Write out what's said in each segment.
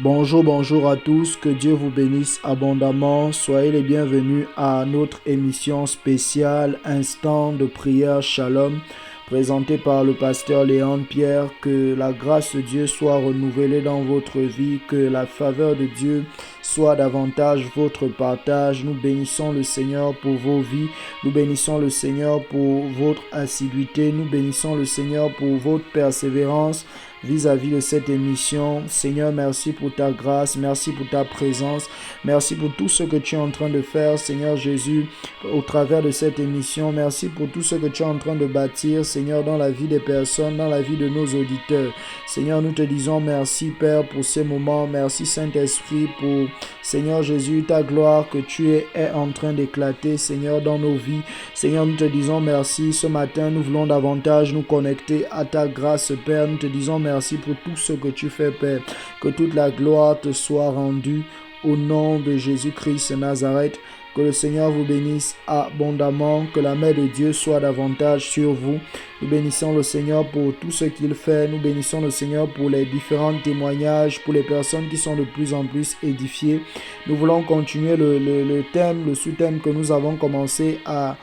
Bonjour à tous, que Dieu vous bénisse abondamment. Soyez les bienvenus à notre émission spéciale Instant de prière Shalom, présentée par le pasteur Léon Pierre. Que la grâce de Dieu soit renouvelée dans votre vie, que la faveur de Dieu soit davantage votre partage. Nous bénissons le Seigneur pour vos vies, nous bénissons le Seigneur pour votre assiduité, nous bénissons le Seigneur pour votre persévérance vis-à-vis de cette émission. Seigneur, merci pour ta grâce, merci pour ta présence, merci pour tout ce que tu es en train de faire, Seigneur Jésus, au travers de cette émission. Merci pour tout ce que tu es en train de bâtir, Seigneur, dans la vie des personnes, dans la vie de nos auditeurs. Seigneur, nous te disons merci, Père, pour ces moments. Merci, Saint-Esprit, pour, Seigneur Jésus, ta gloire que tu es en train d'éclater, Seigneur, dans nos vies. Seigneur, nous te disons merci. Ce matin, nous voulons davantage nous connecter à ta grâce, Père. Nous te disons merci pour tout ce que tu fais, Père. Que toute la gloire te soit rendue au nom de Jésus-Christ de Nazareth. Que le Seigneur vous bénisse abondamment, que la main de Dieu soit davantage sur vous. Nous bénissons le Seigneur pour tout ce qu'il fait. Nous bénissons le Seigneur pour les différents témoignages, pour les personnes qui sont de plus en plus édifiées. Nous voulons continuer le thème, le sous-thème que nous avons commencé à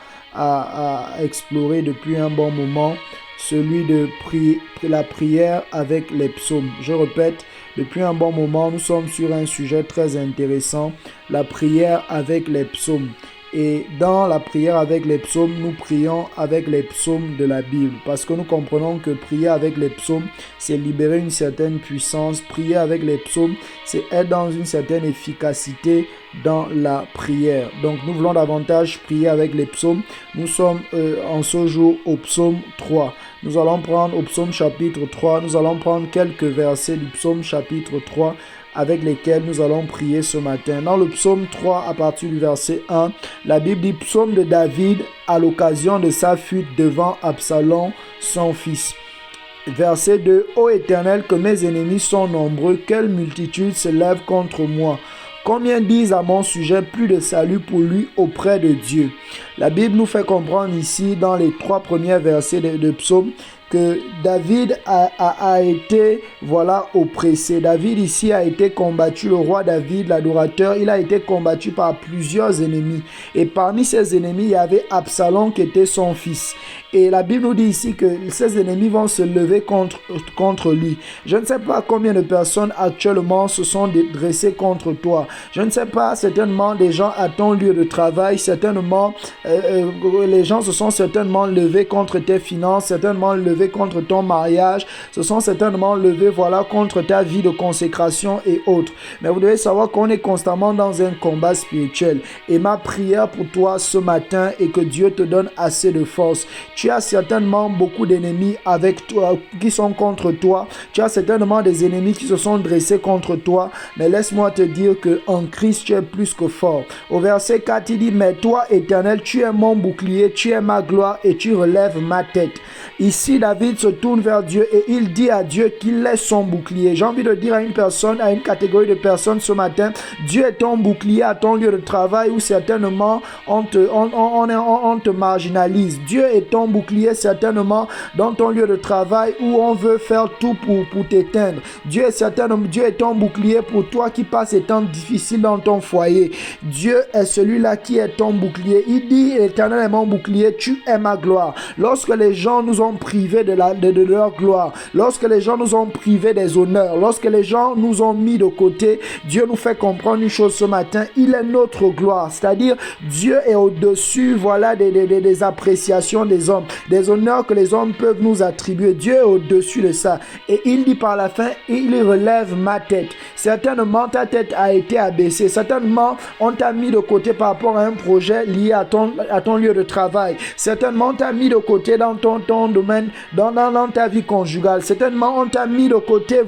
explorer depuis un bon moment, celui de la prière avec les psaumes. Je répète, depuis un bon moment, nous sommes sur un sujet très intéressant, la prière avec les psaumes. Et dans la prière avec les psaumes, nous prions avec les psaumes de la Bible. Parce que nous comprenons que prier avec les psaumes, c'est libérer une certaine puissance. Prier avec les psaumes, c'est être dans une certaine efficacité dans la prière. Donc nous voulons davantage prier avec les psaumes. Nous sommes en ce jour au psaume 3. Nous allons prendre au psaume chapitre 3, nous allons prendre quelques versets du psaume chapitre 3 avec lesquels nous allons prier ce matin. Dans le psaume 3, à partir du verset 1, la Bible dit « Psaume de David à l'occasion de sa fuite devant Absalom, son fils ». Verset 2, « Ô Éternel, que mes ennemis sont nombreux, quelle multitude se lève contre moi. Combien disent à mon sujet plus de salut pour lui auprès de Dieu ?» La Bible nous fait comprendre ici, dans les 3 premiers versets de psaume, que David a été oppressé. David ici a été combattu, le roi David, l'adorateur, il a été combattu par plusieurs ennemis. Et parmi ces ennemis, il y avait Absalom qui était son fils. Et la Bible nous dit ici que ces ennemis vont se lever contre lui. Je ne sais pas combien de personnes actuellement se sont dressées contre toi. Je ne sais pas, certainement des gens à ton lieu de travail, certainement les gens se sont certainement levés contre tes finances, certainement levés contre ton mariage, se sont certainement levés contre ta vie de consécration et autres. Mais vous devez savoir qu'on est constamment dans un combat spirituel. Et ma prière pour toi ce matin est que Dieu te donne assez de force. Tu as certainement beaucoup d'ennemis avec toi, qui sont contre toi. Tu as certainement des ennemis qui se sont dressés contre toi. Mais laisse-moi te dire qu'en Christ, tu es plus que fort. Au verset 4, il dit « Mais toi, Éternel, tu es mon bouclier, tu es ma gloire et tu relèves ma tête. » Ici, David se tourne vers Dieu et il dit à Dieu qu'il est son bouclier. J'ai envie de dire à une personne, à une catégorie de personnes ce matin, Dieu est ton bouclier à ton lieu de travail où certainement on te marginalise. Dieu est ton bouclier certainement dans ton lieu de travail où on veut faire tout pour t'éteindre. Dieu est ton bouclier pour toi qui passe des temps difficiles dans ton foyer. Dieu est celui-là qui est ton bouclier. Il dit, l'Éternel est mon bouclier, tu es ma gloire. Lorsque les gens nous ont privés de leur gloire, lorsque les gens nous ont privés des honneurs, lorsque les gens nous ont mis de côté, Dieu nous fait comprendre une chose ce matin, il est notre gloire, c'est-à-dire Dieu est au-dessus des appréciations des hommes, des honneurs que les hommes peuvent nous attribuer. Dieu est au-dessus de ça et il dit par la fin, il relève ma tête. Certainement ta tête a été abaissée, certainement on t'a mis de côté par rapport à un projet lié à ton lieu de travail, certainement on t'a mis de côté dans ton domaine, dans ta vie conjugale, certainement on t'a mis de côté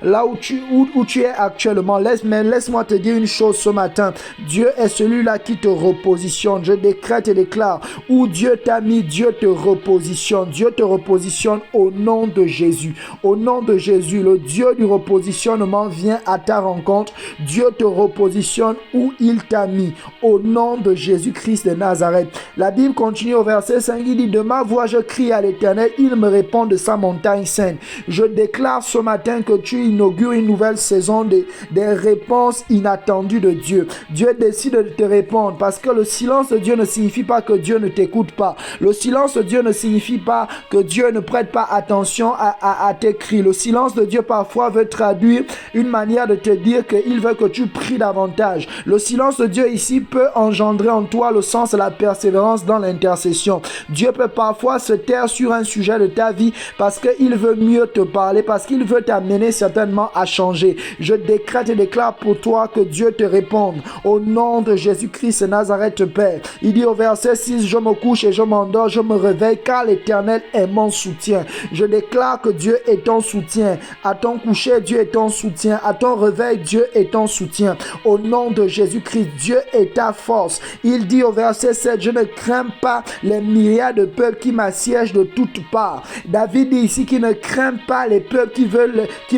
là où tu es actuellement. Mais laisse-moi te dire une chose ce matin, Dieu est celui-là qui te repositionne. Je décrète et déclare, où Dieu t'a mis, Dieu te repositionne. Dieu te repositionne au nom de Jésus. Au nom de Jésus, le Dieu du repositionnement vient à ta rencontre. Dieu te repositionne où il t'a mis. Au nom de Jésus-Christ de Nazareth. La Bible continue au verset 5. Il dit, de ma voix je crie à l'Éternel. Il me répond de sa montagne sainte. Je déclare ce matin que tu inaugures une nouvelle saison des réponses inattendues de Dieu. Dieu décide de te répondre parce que le silence de Dieu ne signifie pas que Dieu ne t'écoute pas. Le silence de Dieu ne signifie pas que Dieu ne prête pas attention à tes cris. Le silence de Dieu parfois veut traduire une manière de te dire qu'il veut que tu pries davantage. Le silence de Dieu ici peut engendrer en toi le sens et la persévérance dans l'intercession. Dieu peut parfois se taire sur un sujet de ta vie parce qu'il veut mieux te parler, parce qu'il veut t'amener certainement à changer. Je décrète et déclare pour toi que Dieu te réponde. Au nom de Jésus-Christ de Nazareth, Père. Il dit au verset 6, je me couche et je m'endors, je me réveille car l'Éternel est mon soutien. Je déclare que Dieu est ton soutien. À ton coucher, Dieu est ton soutien. À ton réveil, Dieu est ton soutien. Au nom de Jésus-Christ, Dieu est ta force. Il dit au verset 7, je ne crains pas les myriades de peuples qui m'assiègent de toutes parts. David dit ici qu'il ne craint pas les peuples qui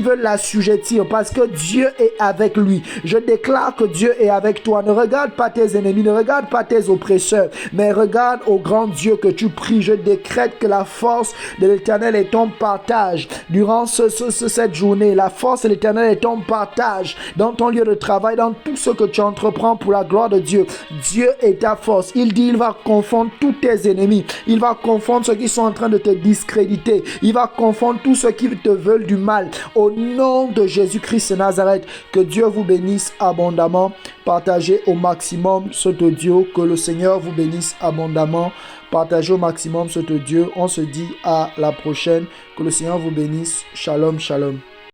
veulent l'assujettir parce que Dieu est avec lui. Je déclare que Dieu est avec toi. Ne regarde pas tes ennemis, ne regarde pas tes oppresseurs, mais regarde au grand Dieu que tu pries. Je décrète que la force de l'Éternel est ton partage durant cette journée. La force de l'Éternel est ton partage dans ton lieu de travail, dans tout ce que tu entreprends pour la gloire de Dieu. Dieu est ta force. Il dit, il va confondre tous tes ennemis. Il va confondre ceux qui sont en train de te discréditer. Il va confondre tous ceux qui te veulent du mal. Au nom de Jésus-Christ de Nazareth, que Dieu vous bénisse abondamment. Partagez au maximum cet audio. Que le Seigneur vous bénisse abondamment. Partagez au maximum cet audio. On se dit à la prochaine. Que le Seigneur vous bénisse. Shalom, shalom.